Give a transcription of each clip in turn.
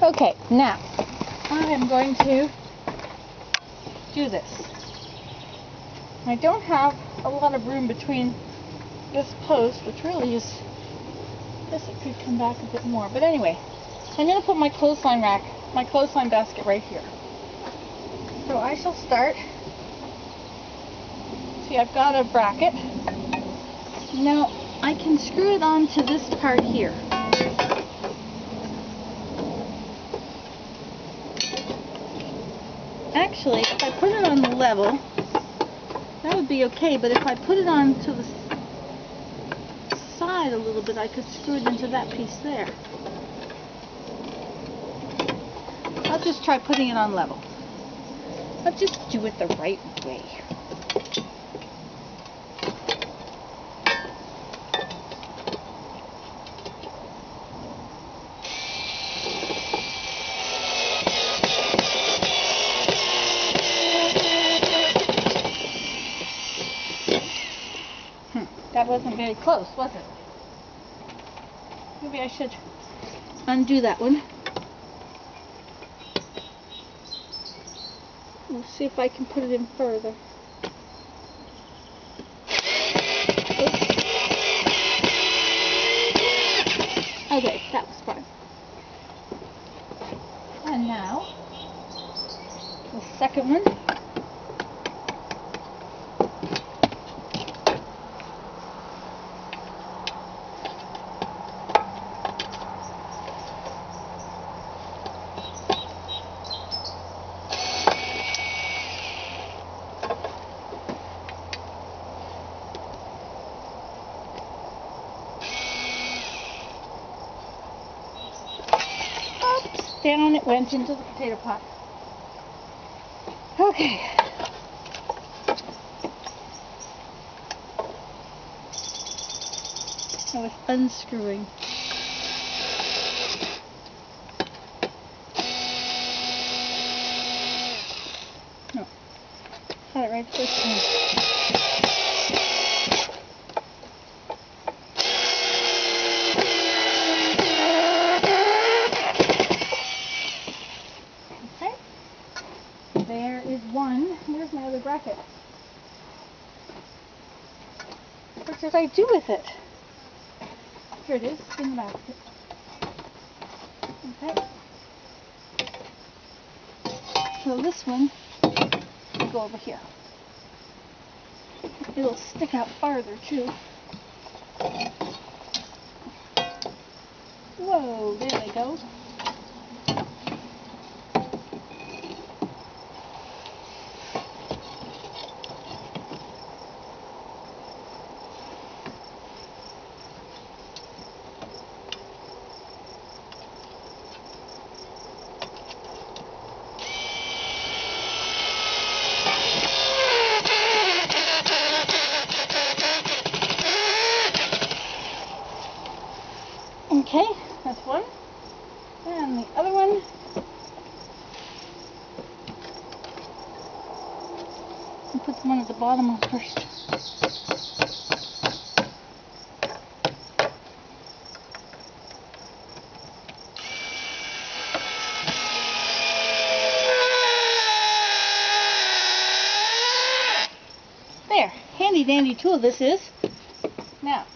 Okay, now I am going to do this. I don't have a lot of room between this post, which really is, I guess it could come back a bit more. But anyway, I'm going to put my clothesline rack, my clothesline basket right here. So I shall start. See, I've got a bracket. Now I can screw it onto this part here. Actually, if I put it on the level, that would be okay, but if I put it on to the side a little bit, I could screw it into that piece there. I'll just try putting it on level. I'll just do it the right way. That wasn't very close, was it? Maybe I should undo that one. We'll see if I can put it in further. Oops. Okay, that was fine. And now, the second one. Down it went into the potato pot. Okay. I was unscrewing. No. Got it right the first time. There is one. Where's my other bracket? What did I do with it? Here it is, in the basket. Okay. So this one will go over here. It'll stick out farther too. Whoa, there they go. Okay, that's one. And the other one. I'll put the one at the bottom on first. There, handy dandy tool this is. Now,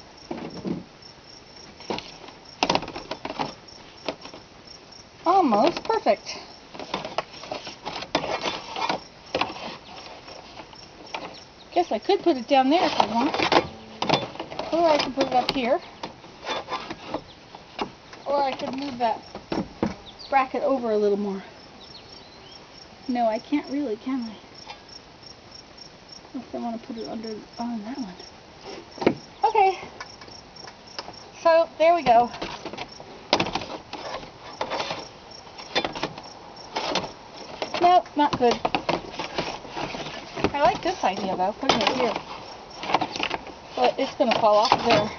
almost perfect. Guess I could put it down there if I want. Or I could put it up here. Or I could move that bracket over a little more. No, I can't really, can I? Unless I want to put it on that one. Okay. So, there we go. Nope, not good. I like this idea though, putting it here. But it's going to fall off of there.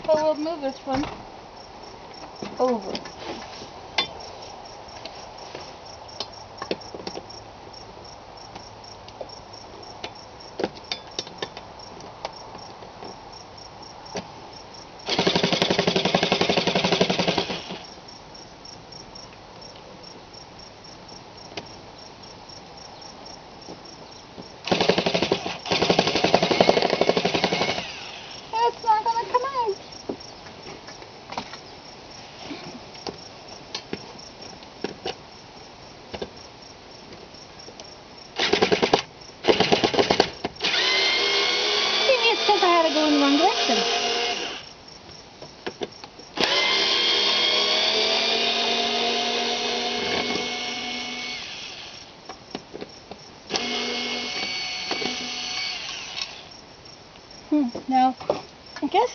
So we'll move this one over.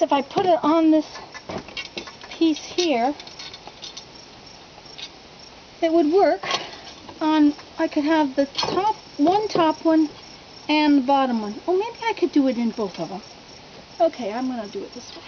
guess if I put it on this piece here, it would work. I could have the top one and the bottom one. Oh, maybe I could do it in both of them. Okay, I'm going to do it this way.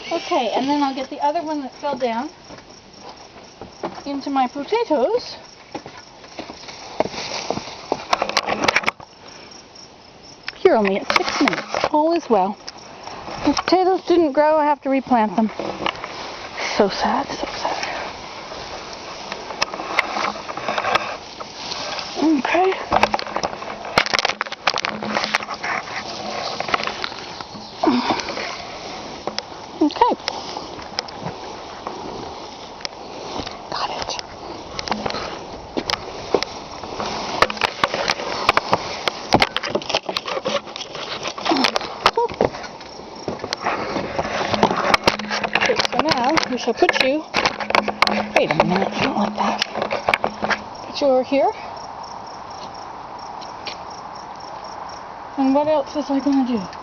Okay, and then I'll get the other one that fell down into my potatoes. You're only at 6 minutes. All is well. The potatoes didn't grow. I have to replant them. So sad, so sad. Okay. Okay. Got it. Okay, so now we shall put you... Wait a minute, not like that. Put you over here. And what else was I going to do?